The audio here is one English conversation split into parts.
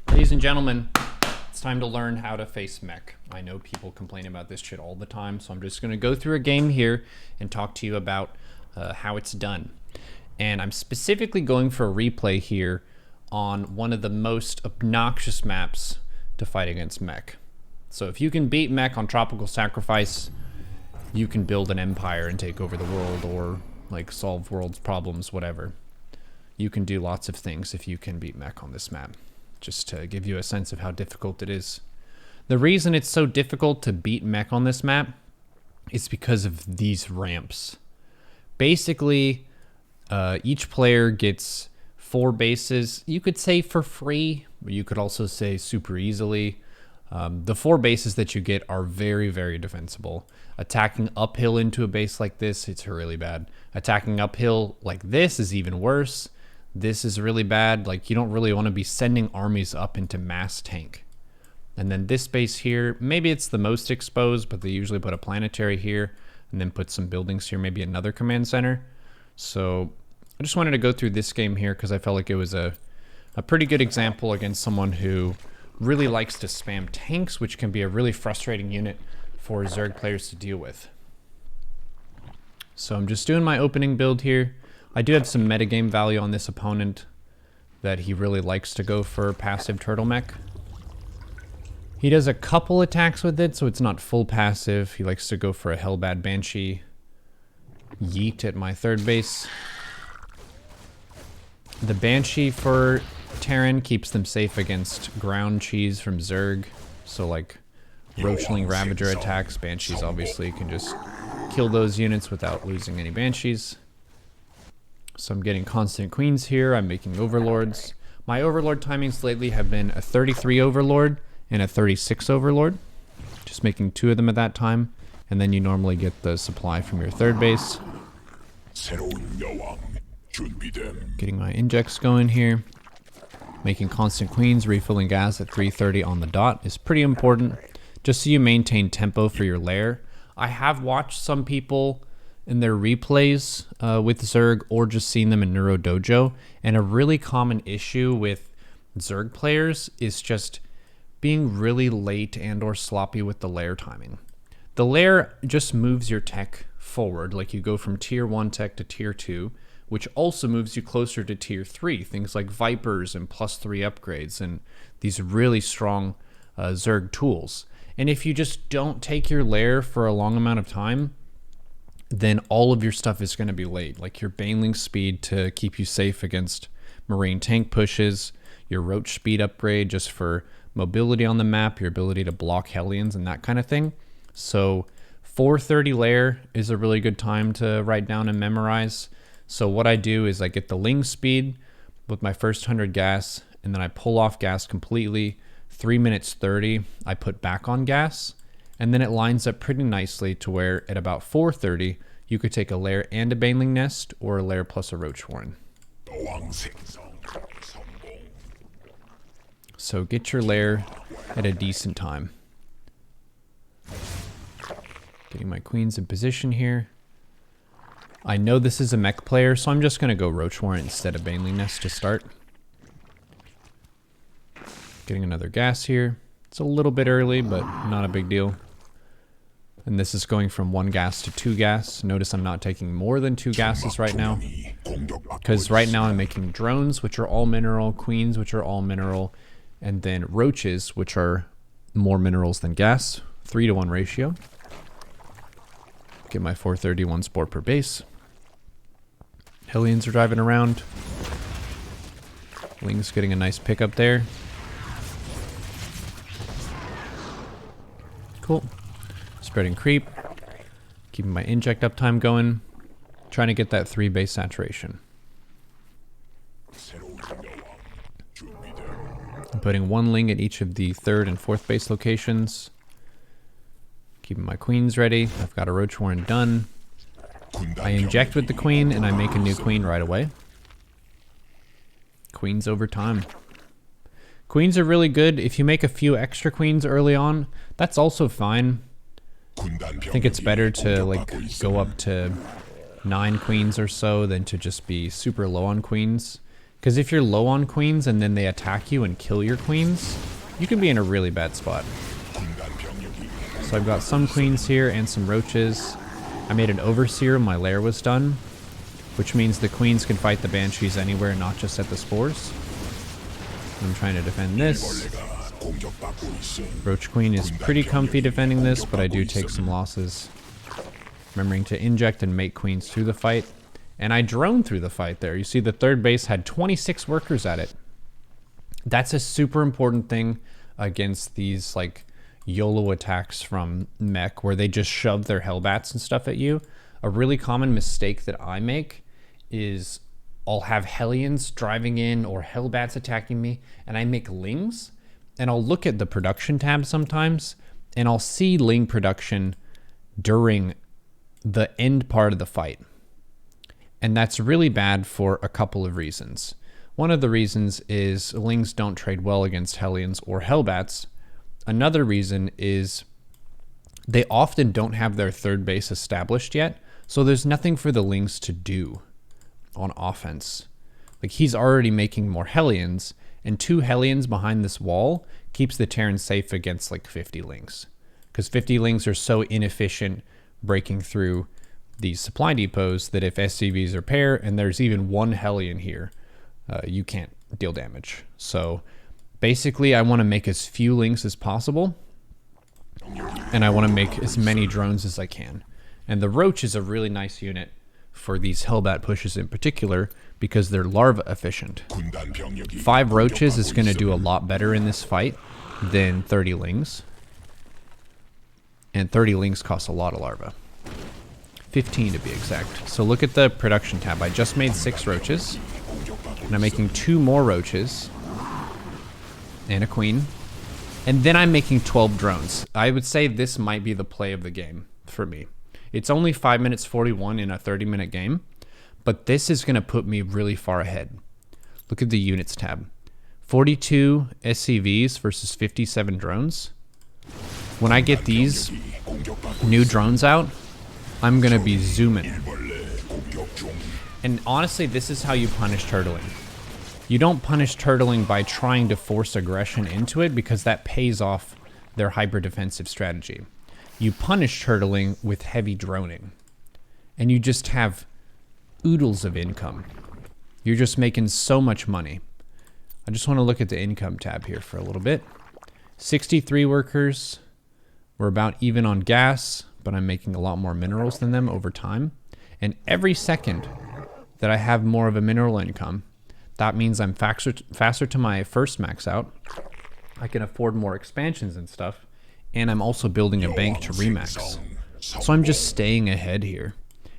Ladies and gentlemen, it's time to learn how to face Mech. I know people complain about this shit all the time, so I'm just going to go through a game here and talk to you about how it's done. And I'm specifically going for a replay here on one of the most obnoxious maps to fight against Mech. So if you can beat Mech on Tropical Sacrifice, you can build an empire and take over the world, or like solve world's problems, whatever. You can do lots of things if you can beat Mech on this map, just to give you a sense of how difficult it is. The reason it's so difficult to beat Mech on this map is because of these ramps. Basically, each player gets 4 bases. You could say for free, but you could also say super easily. The 4 bases that you get are very, very defensible. Attacking uphill into a base like this, it's really bad. Attacking uphill like this is even worse. This is really bad. Like, you don't really want to be sending armies up into mass tank. And then this base here, maybe it's the most exposed, but they usually put a planetary here and then put some buildings here, maybe another command center. So I just wanted to go through this game here because I felt like it was a pretty good example against someone who really likes to spam tanks, which can be a really frustrating unit for Zerg players to deal with. So I'm just doing my opening build here. I do have some metagame value on this opponent that he really likes to go for passive turtle mech. He does a couple attacks with it, so it's not full passive. He likes to go for a Hellbad Banshee. Yeet at my third base. The Banshee for Terran keeps them safe against ground cheese from Zerg. So like Roachling Ravager attacks, Banshees obviously can just kill those units without losing any Banshees. So I'm getting constant queens here. I'm making overlords. My overlord timings lately have been a 33 overlord and a 36 overlord. Just making 2 of them at that time. And then you normally get the supply from your third base. Getting my injects going here. Making constant queens, refilling gas at 3:30 on the dot is pretty important, just so you maintain tempo for your lair. I have watched some people in their replays with Zerg, or just seen them in Neuro Dojo, and a really common issue with Zerg players is just being really late and or sloppy with the lair timing. The lair just moves your tech forward, like you go from tier 1 tech to tier 2, which also moves you closer to tier 3, things like Vipers and +3 upgrades and these really strong Zerg tools. And if you just don't take your lair for a long amount of time, then all of your stuff is going to be late, like your Baneling speed to keep you safe against Marine tank pushes, your Roach speed upgrade just for mobility on the map, your ability to block Hellions and that kind of thing. So 4:30 lair is a really good time to write down and memorize. So what I do is I get the Ling speed with my first 100 gas, and then I pull off gas completely. 3 minutes 30, I put back on gas, and then it lines up pretty nicely to where at about 4:30, you could take a lair and a Baneling nest, or a lair plus a Roach Warren. So get your lair at a decent time. Getting my queens in position here. I know this is a Mech player, so I'm just going to go Roach Warren instead of Baneling nest to start. Getting another gas here. It's a little bit early, but not a big deal. And this is going from 1 gas to 2 gas. Notice I'm not taking more than 2 gases right now, because right now I'm making drones, which are all mineral, queens, which are all mineral, and then roaches, which are more minerals than gas. 3-to-1 ratio. Get my 431 spore per base. Hellions are driving around. Ling's getting a nice pickup there. Cool. Spreading creep. Keeping my inject uptime going. Trying to get that 3 base saturation. I'm putting 1 Ling at each of the 3rd and 4th base locations. Keeping my queens ready. I've got a Roach Warren done. I inject with the queen and I make a new queen right away. Queens over time. Queens are really good. If you make a few extra queens early on, that's also fine. I think it's better to like go up to 9 queens or so than to just be super low on queens. Because if you're low on queens and then they attack you and kill your queens, you can be in a really bad spot. So I've got some queens here and some roaches. I made an overseer when my lair was done, which means the queens can fight the banshees anywhere, not just at the spores. I'm trying to defend this. Roach queen is pretty comfy defending this, but I do take some losses. Remembering to inject and make queens through the fight. And I drone through the fight there. You see the third base had 26 workers at it. That's a super important thing against these like YOLO attacks from Mech where they just shove their Hellbats and stuff at you. A really common mistake that I make is I'll have Hellions driving in or Hellbats attacking me and I make Lings and I'll look at the production tab sometimes and I'll see Ling production during the end part of the fight. And that's really bad for a couple of reasons. One of the reasons is Lings don't trade well against Hellions or Hellbats. Another reason is they often don't have their third base established yet, so there's nothing for the Lings to do on offense. Like he's already making more Hellions, and 2 Hellions behind this wall keeps the Terran safe against like 50 Lings. Because 50 Lings are so inefficient breaking through these supply depots that if SCVs are pair and there's even 1 Hellion here, you can't deal damage. So basically I want to make as few Lings as possible and I want to make as many drones as I can. And the Roach is a really nice unit for these Hellbat pushes in particular because they're larva efficient. 5 Roaches is going to do a lot better in this fight than 30 Lings. And 30 Lings cost a lot of larva. 15 to be exact. So look at the production tab. I just made 6 roaches. And I'm making 2 more roaches. And a queen. And then I'm making 12 drones. I would say this might be the play of the game for me. It's only 5 minutes 41 in a 30-minute game. But this is going to put me really far ahead. Look at the units tab. 42 SCVs versus 57 drones. When I get these new drones out, I'm going to be zooming. And honestly, this is how you punish turtling. You don't punish turtling by trying to force aggression into it because that pays off their hyper defensive strategy. You punish turtling with heavy droning. And you just have oodles of income. You're just making so much money. I just want to look at the income tab here for a little bit. 63 workers. We're about even on gas, but I'm making a lot more minerals than them over time. And every second that I have more of a mineral income, that means I'm faster to my first max out. I can afford more expansions and stuff. And I'm also building a bank to remax. So I'm just staying ahead here.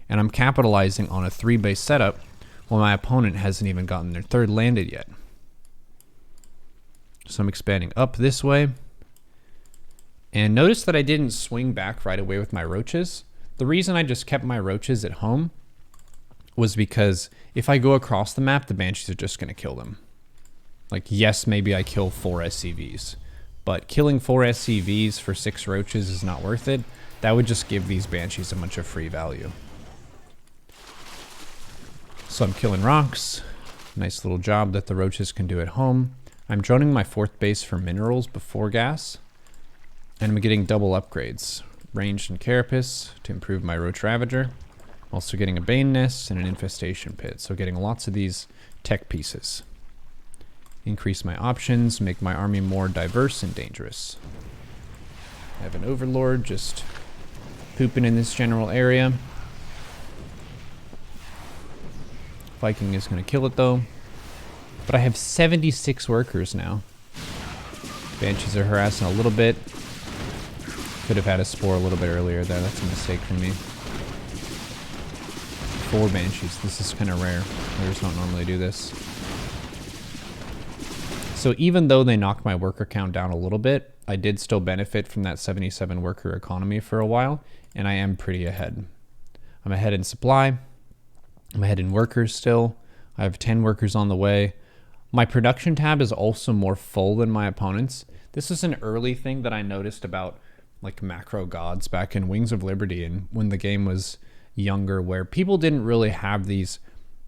And I'm capitalizing on a 3-base setup while my opponent hasn't even gotten their 3rd landed yet. So I'm expanding up this way. And notice that I didn't swing back right away with my roaches. The reason I just kept my roaches at home was because if I go across the map, the banshees are just going to kill them. Like, yes, maybe I kill 4 SCVs, but killing 4 SCVs for 6 roaches is not worth it. That would just give these banshees a bunch of free value. So I'm killing rocks. Nice little job that the roaches can do at home. I'm droning my 4th base for minerals before gas. And I'm getting double upgrades. Ranged and Carapace to improve my Roach Ravager. Also getting a Bane Nest and an Infestation Pit. So getting lots of these tech pieces. Increase my options, make my army more diverse and dangerous. I have an Overlord just pooping in this general area. Viking is going to kill it though. But I have 76 workers now. Banshees are harassing a little bit. Could have had a spore a little bit earlier there. That's a mistake from me. 4 banshees. This is kind of rare. Players don't normally do this. So even though they knocked my worker count down a little bit, I did still benefit from that 77 worker economy for a while, and I am pretty ahead. I'm ahead in supply. I'm ahead in workers still. I have 10 workers on the way. My production tab is also more full than my opponent's. This is an early thing that I noticed about like macro gods back in Wings of Liberty and when the game was younger, where people didn't really have these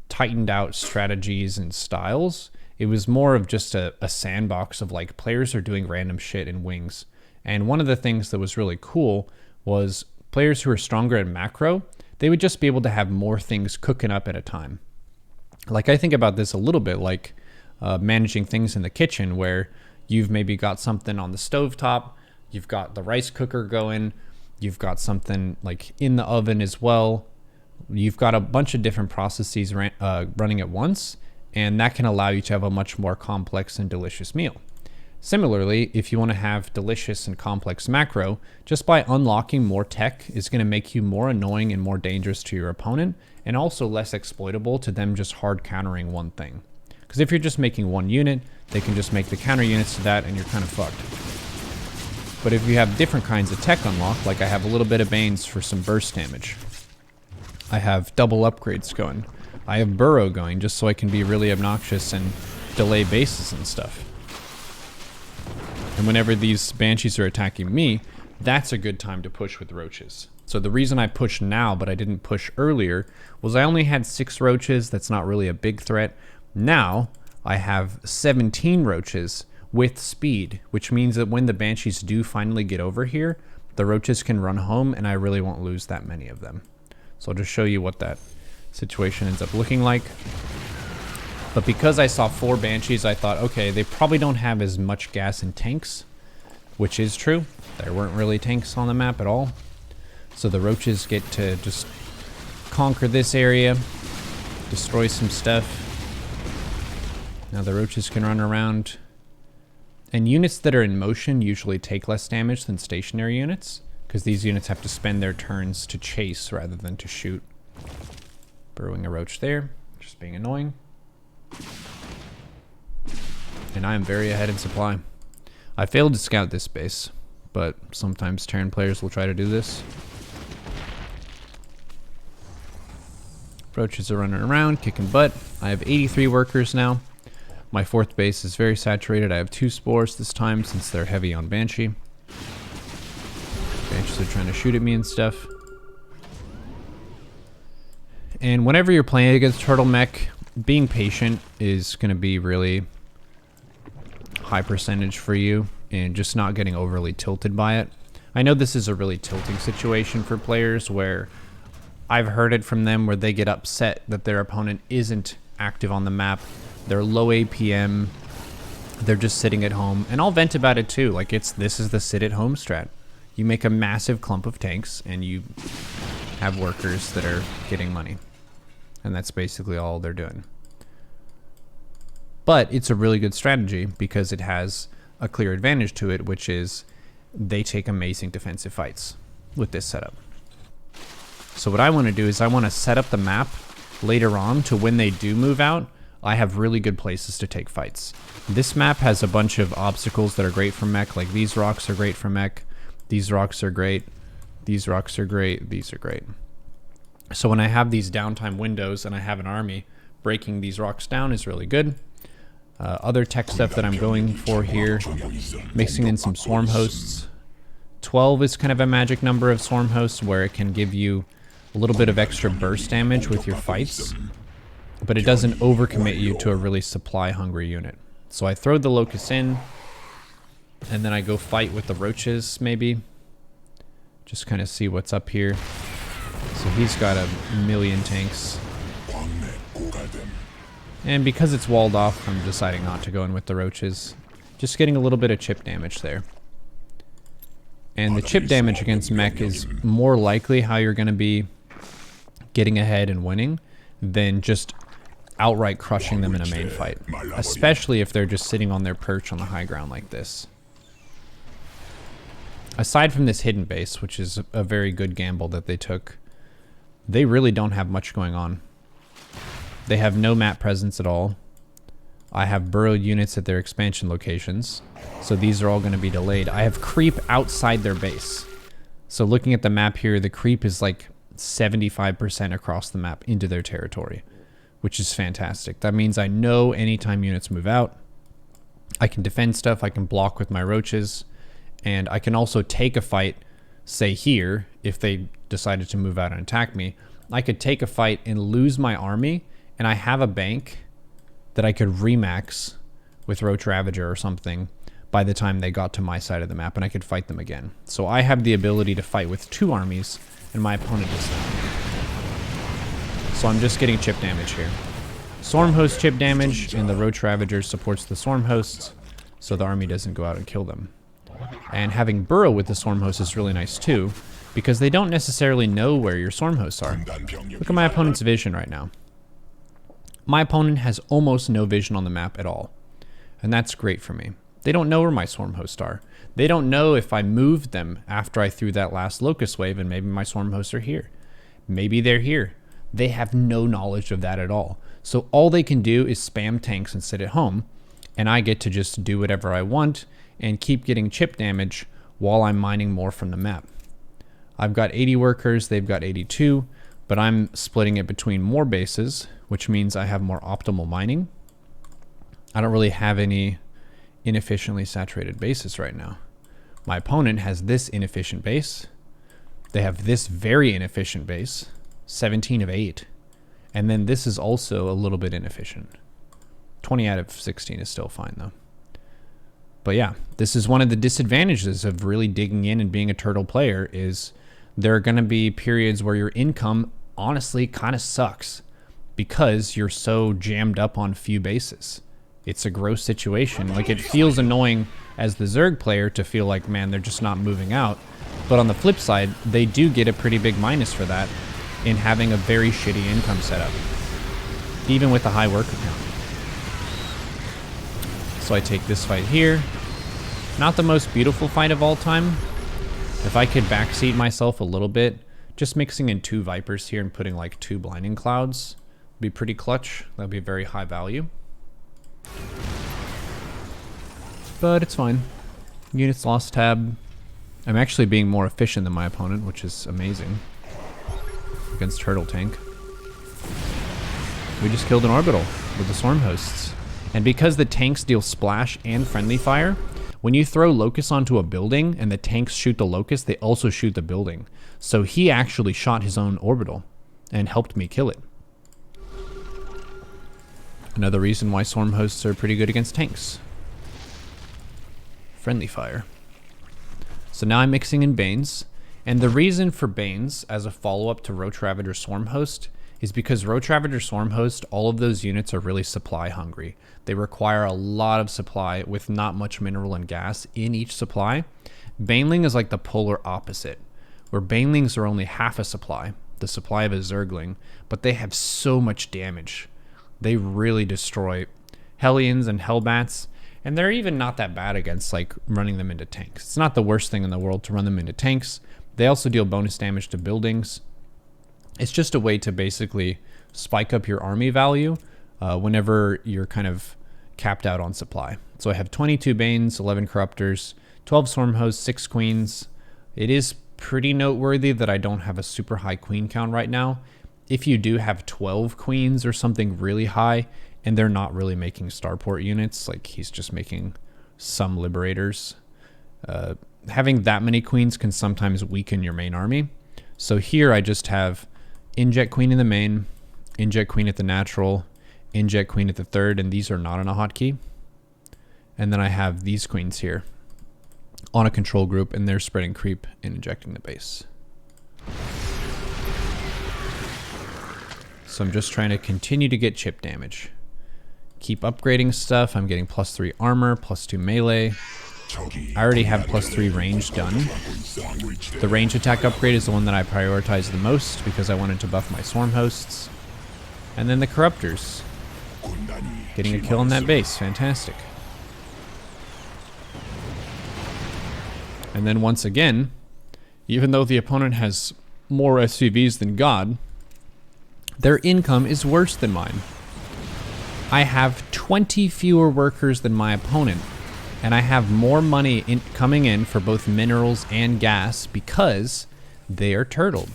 tightened out strategies and styles. It was more of just a sandbox of like players are doing random shit in wings. And one of the things that was really cool was players who are stronger at macro, they would just be able to have more things cooking up at a time. Like I think about this a little bit like managing things in the kitchen where you've maybe got something on the stovetop, you've got the rice cooker going, you've got something like in the oven as well. You've got a bunch of different processes running at once, and that can allow you to have a much more complex and delicious meal. Similarly, if you want to have delicious and complex macro, just by unlocking more tech is going to make you more annoying and more dangerous to your opponent, and also less exploitable to them just hard countering one thing. Because if you're just making one unit, they can just make the counter units to that and you're kind of fucked. But if you have different kinds of tech unlocked, like I have a little bit of Banes for some burst damage. I have double upgrades going. I have Burrow going just so I can be really obnoxious and delay bases and stuff. And whenever these Banshees are attacking me, that's a good time to push with roaches. So the reason I pushed now, but I didn't push earlier, was I only had 6 roaches. That's not really a big threat. Now I have 17 roaches with speed, which means that when the Banshees do finally get over here, the roaches can run home and I really won't lose that many of them. So I'll just show you what that situation ends up looking like. But because I saw 4 Banshees, I thought, okay, they probably don't have as much gas and tanks, which is true. There weren't really tanks on the map at all. So the roaches get to just conquer this area, destroy some stuff. Now the roaches can run around. And units that are in motion usually take less damage than stationary units, because these units have to spend their turns to chase rather than to shoot. Burrowing a roach there, just being annoying. And I am very ahead in supply. I failed to scout this base, but sometimes Terran players will try to do this. Roaches are running around, kicking butt. I have 83 workers now. My 4th base is very saturated. I have 2 spores this time since they're heavy on Banshee. Banshees are trying to shoot at me and stuff. And whenever you're playing against Turtle Mech, being patient is going to be really high percentage for you and just not getting overly tilted by it. I know this is a really tilting situation for players where I've heard it from them where they get upset that their opponent isn't active on the map. They're low APM. They're just sitting at home. And I'll vent about it too. Like this is the sit at home strat. You make a massive clump of tanks and you have workers that are getting money. And that's basically all they're doing. But it's a really good strategy because it has a clear advantage to it, which is they take amazing defensive fights with this setup. So what I want to do is I want to set up the map later on to when they do move out, I have really good places to take fights. This map has a bunch of obstacles that are great for mech, like these rocks are great for mech, these rocks are great, these rocks are great, these are great. So when I have these downtime windows and I have an army, breaking these rocks down is really good. Other tech stuff that I'm going for here, mixing in some swarm hosts. 12 is kind of a magic number of swarm hosts where it can give you a little bit of extra burst damage with your fights, but it doesn't overcommit you to a really supply hungry unit. So I throw the locusts in, and then I go fight with the roaches maybe. Just kind of see what's up here. So he's got a million tanks. And because it's walled off, I'm deciding not to go in with the roaches. Just getting a little bit of chip damage there. And the chip damage against mech is more likely how you're going to be getting ahead and winning than just outright crushing them in a main fight. Especially if they're just sitting on their perch on the high ground like this. Aside from this hidden base, which is a very good gamble that they took, they really don't have much going on. They have no map presence at all. I have burrowed units at their expansion locations, so these are all going to be delayed. I have creep outside their base. So looking at the map here, the creep is like 75% across the map into their territory, which is fantastic. That means I know anytime units move out, I can defend stuff, I can block with my roaches, and I can also take a fight, say here, if they decided to move out and attack me. I could take a fight and lose my army and I have a bank that I could remax with Roach Ravager or something by the time they got to my side of the map, and I could fight them again. So I have the ability to fight with 2 armies, and my opponent does not. So I'm just getting chip damage here. Swarm Host chip damage, and the Roach Ravager supports the Swarm Hosts, so the army doesn't go out and kill them. And having Burrow with the Swarm Host is really nice too, because they don't necessarily know where your Swarm Hosts are. Look at my opponent's vision right now. My opponent has almost no vision on the map at all, and that's great for me. They don't know where my Swarm Hosts are. They don't know if I moved them after I threw that last Locust Wave and maybe my Swarm Hosts are here. Maybe they're here. They have no knowledge of that at all. So all they can do is spam tanks and sit at home, and I get to just do whatever I want and keep getting chip damage while I'm mining more from the map. I've got 80 workers, they've got 82, but I'm splitting it between more bases, which means I have more optimal mining. I don't really have any inefficiently saturated bases right now. My opponent has this inefficient base. They have this very inefficient base, 17 of 8. And then this is also a little bit inefficient. 20 out of 16 is still fine though. But yeah, this is one of the disadvantages of really digging in and being a turtle player is there are going to be periods where your income honestly kind of sucks because you're so jammed up on few bases. It's a gross situation. Like, it feels annoying as the Zerg player to feel like, man, they're just not moving out. But on the flip side, they do get a pretty big minus for that in having a very shitty income setup, even with a high worker count. So I take this fight here. Not the most beautiful fight of all time. If I could backseat myself a little bit, just mixing in 2 Vipers here and putting like 2 Blinding Clouds would be pretty clutch. That would be very high value. But it's fine. Units lost tab. I'm actually being more efficient than my opponent, which is amazing. Against Turtle Tank. We just killed an orbital with the Swarm Hosts. And because the tanks deal splash and friendly fire, when you throw locusts onto a building and the tanks shoot the locust, they also shoot the building. So he actually shot his own orbital and helped me kill it. Another reason why Swarm Hosts are pretty good against tanks. Friendly fire. So now I'm mixing in Banes. And the reason for Banes as a follow-up to Roach Ravager Swarm Host is because Roach Ravager Swarm Host, all of those units are really supply hungry. They require a lot of supply with not much mineral and gas in each supply. Baneling is like the polar opposite, where Banelings are only half a supply, the supply of a Zergling, but they have so much damage. They really destroy Hellions and Hellbats, and they're even not that bad against like running them into tanks. It's not the worst thing in the world to run them into tanks. They also deal bonus damage to buildings. It's just a way to basically spike up your army value whenever you're kind of capped out on supply. So I have 22 Banes, 11 Corruptors, 12 Swarm Hosts, 6 Queens. It is pretty noteworthy that I don't have a super high Queen count right now. If you do have 12 Queens or something really high, and they're not really making Starport units, like he's just making some Liberators, having that many Queens can sometimes weaken your main army. So here I just have Inject Queen in the main, Inject Queen at the natural, Inject Queen at the third, and these are not on a hotkey. And then I have these Queens here on a control group, and they're spreading creep and injecting the base. So I'm just trying to continue to get chip damage. Keep upgrading stuff. I'm getting +3 armor, +2 melee. I already have +3 range done. The range attack upgrade is the one that I prioritize the most because I wanted to buff my Swarm Hosts. And then the Corruptors. Getting a kill on that base. Fantastic. And then once again, even though the opponent has more SCVs than God, their income is worse than mine. I have 20 fewer workers than my opponent, and I have more money coming in for both minerals and gas because they are turtled.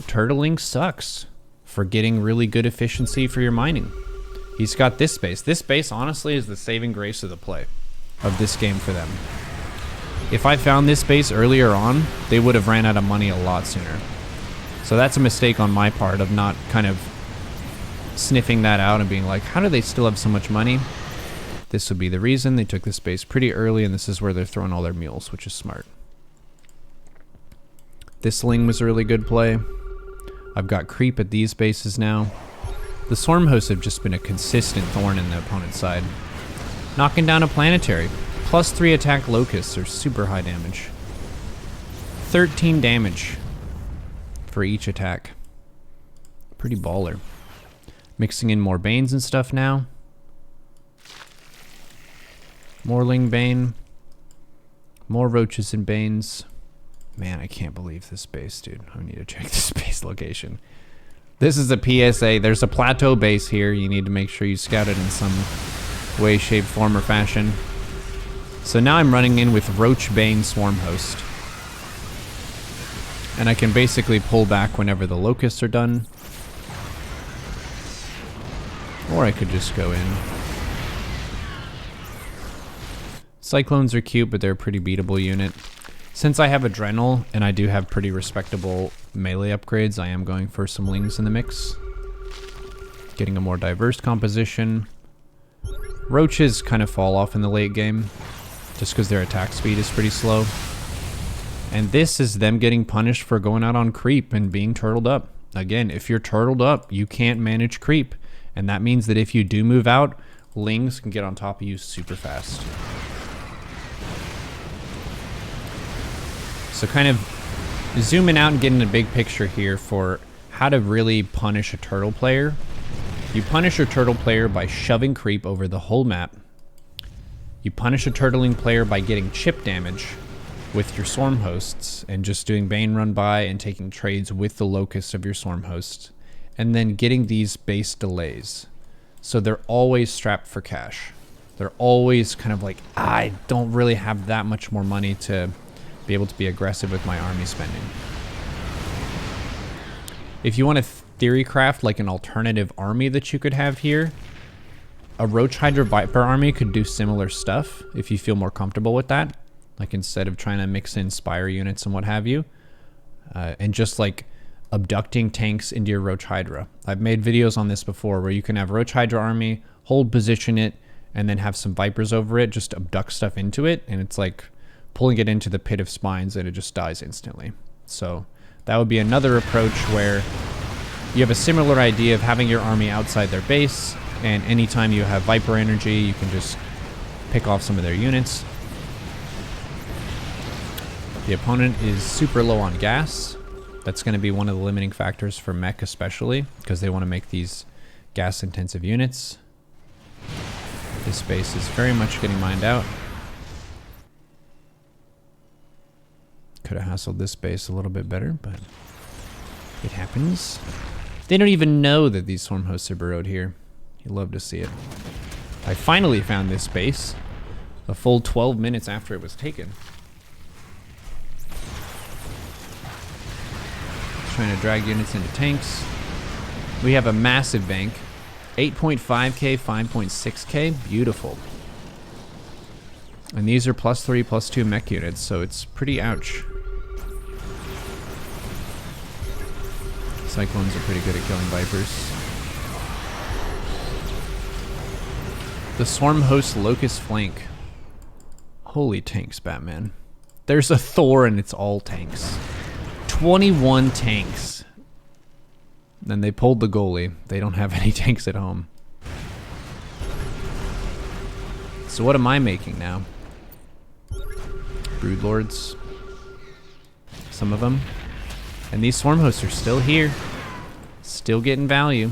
Turtling sucks for getting really good efficiency for your mining. He's got this base. This base honestly is the saving grace of the play of this game for them. If I found this base earlier on, they would have ran out of money a lot sooner. So that's a mistake on my part of not kind of sniffing that out and being like, how do they still have so much money? This would be the reason. They took this base pretty early, and this is where they're throwing all their mules, which is smart. This Ling was a really good play. I've got creep at these bases now. The swarm hosts have just been a consistent thorn in the opponent's side. Knocking down a planetary. +3 attack locusts are super high damage. 13 damage for each attack. Pretty baller. Mixing in more Banes and stuff now. More Ling Bane. More Roaches and Banes. Man, I can't believe this base, dude. I need to check this base location. This is a PSA. There's a plateau base here. You need to make sure you scout it in some way, shape, form, or fashion. So now I'm running in with Roach Bane Swarm Host. And I can basically pull back whenever the locusts are done. Or I could just go in. Cyclones are cute, but they're a pretty beatable unit. Since I have Adrenal, and I do have pretty respectable melee upgrades, I am going for some Lings in the mix. Getting a more diverse composition. Roaches kind of fall off in the late game, just because their attack speed is pretty slow. And this is them getting punished for going out on creep and being turtled up. Again, if you're turtled up, you can't manage creep. And that means that if you do move out, Lings can get on top of you super fast. So kind of zooming out and getting a big picture here for how to really punish a turtle player. You punish a turtle player by shoving creep over the whole map. You punish a turtling player by getting chip damage with your swarm hosts and just doing Bane run by and taking trades with the locust of your swarm host. And then getting these base delays. So they're always strapped for cash. They're always kind of like, I don't really have that much more money to be able to be aggressive with my army spending. If you want to theory craft like an alternative army that you could have here, a Roach Hydra Viper army could do similar stuff if you feel more comfortable with that. Like instead of trying to mix in Spire units and what have you, and just like abducting tanks into your Roach Hydra. I've made videos on this before where you can have Roach Hydra army, hold position it, and then have some Vipers over it, just abduct stuff into it, and it's like pulling it into the pit of spines and it just dies instantly. So that would be another approach where you have a similar idea of having your army outside their base, and anytime you have Viper energy, you can just pick off some of their units. The opponent is super low on gas. That's going to be one of the limiting factors for Mech especially, because they want to make these gas-intensive units. This base is very much getting mined out. Could have hassled this base a little bit better, but it happens. They don't even know that these swarm hosts are burrowed here. You love to see it. I finally found this base a full 12 minutes after it was taken. Trying to drag units into tanks. We have a massive bank. 8.5k, 5.6k. Beautiful. And these are +3, +2 mech units, so it's pretty ouch. Cyclones are pretty good at killing Vipers. The Swarm Host Locust Flank. Holy tanks, Batman. There's a Thor and it's all tanks. 21 tanks. Then they pulled the goalie. They don't have any tanks at home. So what am I making now? Broodlords. Some of them. And these swarm hosts are still here. Still getting value.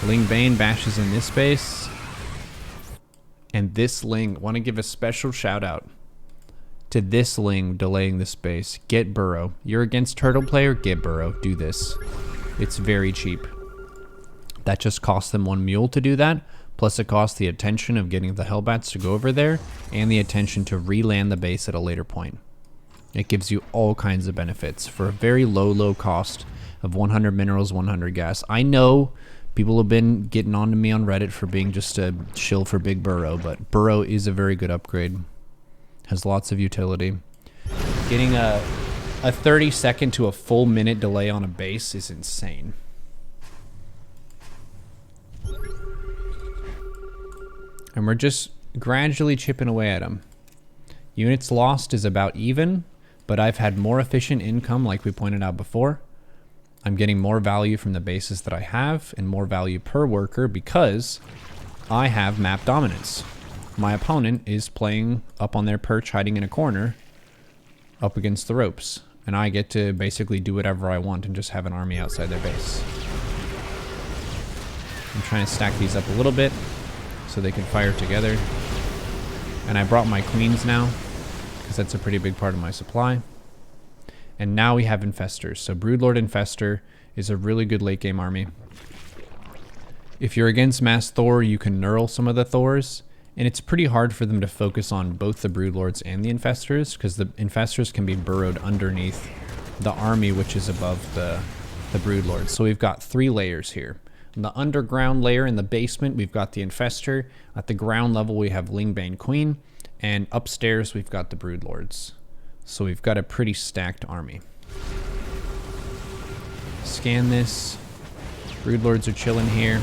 Ling Bane bashes in this base. And this Ling, want to give a special shout out to this Ling delaying this base. Get Burrow. You're against Turtle player, get Burrow. Do this. It's very cheap. That just costs them 1 mule to do that. Plus it costs the attention of getting the Hellbats to go over there and the attention to re-land the base at a later point. It gives you all kinds of benefits for a very low cost of 100 minerals, 100 gas. I know people have been getting on to me on Reddit for being just a shill for Big Burrow, but Burrow is a very good upgrade. Has lots of utility. Getting a 30-second to a full minute delay on a base is insane. And we're just gradually chipping away at them. Units lost is about even, but I've had more efficient income like we pointed out before. I'm getting more value from the bases that I have and more value per worker because I have map dominance. My opponent is playing up on their perch, hiding in a corner up against the ropes. And I get to basically do whatever I want and just have an army outside their base. I'm trying to stack these up a little bit so they can fire together. And I brought my queens now, because that's a pretty big part of my supply. And now we have infestors. So Broodlord Infestor is a really good late game army. If you're against Mass Thor, you can Neural some of the Thors. And it's pretty hard for them to focus on both the Broodlords and the Infestors, because the Infestors can be burrowed underneath the army, which is above the Broodlords. So we've got 3 layers here. In the underground layer in the basement, we've got the Infestor. At the ground level, we have Lingbane Queen. And upstairs, we've got the Broodlords. So we've got a pretty stacked army. Scan this. Broodlords are chilling here.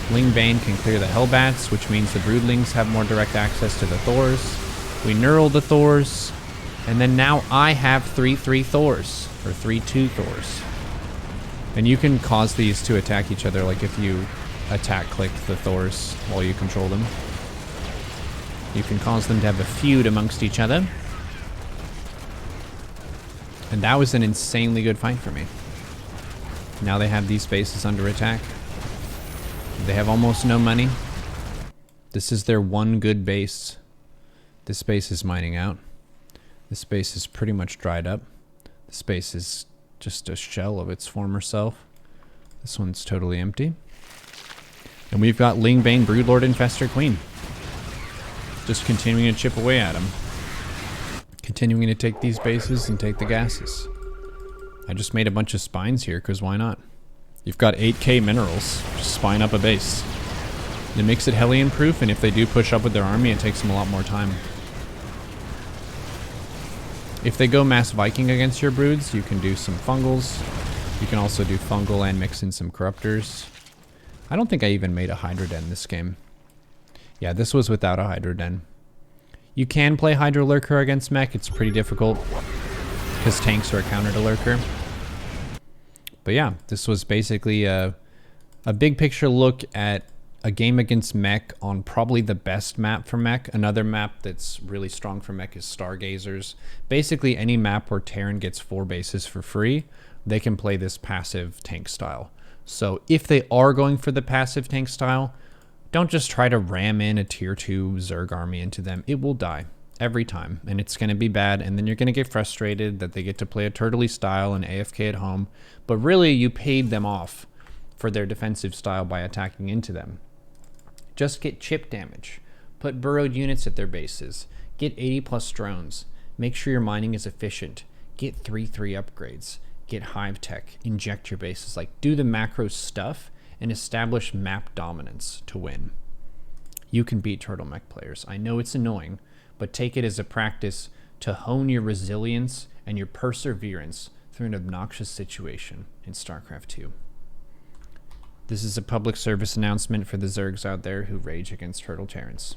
Lingbane can clear the Hellbats, which means the Broodlings have more direct access to the Thors. We Neural the Thors. And then now I have 3/3 Thors. Or 3/2 Thors. And you can cause these to attack each other, like if you attack click the Thors while you control them. You can cause them to have a feud amongst each other. And that was an insanely good fight for me. Now they have these bases under attack. They have almost no money. This is their one good base. This base is mining out. This base is pretty much dried up. This base is just a shell of its former self. This one's totally empty. And we've got Lingbane, Broodlord, Infestor, Queen. Just continuing to chip away at them. Continuing to take these bases and take the gases. I just made a bunch of spines here, because why not? You've got 8k minerals. Just spine up a base. It makes it Hellion proof, and if they do push up with their army, it takes them a lot more time. If they go Mass Viking against your broods, you can do some fungals. You can also do fungal and mix in some corruptors. I don't think I even made a Hydra Den this game. Yeah, this was without a Hydra Den. You can play Hydra Lurker against Mech. It's pretty difficult because tanks are a counter to Lurker. But yeah, this was basically a big picture look at a game against Mech on probably the best map for Mech. Another map that's really strong for Mech is Stargazers. Basically any map where Terran gets 4 bases for free, they can play this passive tank style. So if they are going for the passive tank style, don't just try to ram in a tier 2 Zerg army into them. It will die every time, and it's going to be bad, and then you're going to get frustrated that they get to play a turtley style and AFK at home. But really, you paid them off for their defensive style by attacking into them. Just get chip damage. Put burrowed units at their bases. Get 80+ drones. Make sure your mining is efficient. Get 3/3 upgrades. Get hive tech. Inject your bases. Like, do the macro stuff and establish map dominance to win. You can beat Turtle Mech players. I know it's annoying, but take it as a practice to hone your resilience and your perseverance through an obnoxious situation in StarCraft 2. This is a public service announcement for the Zergs out there who rage against Turtle Terrans.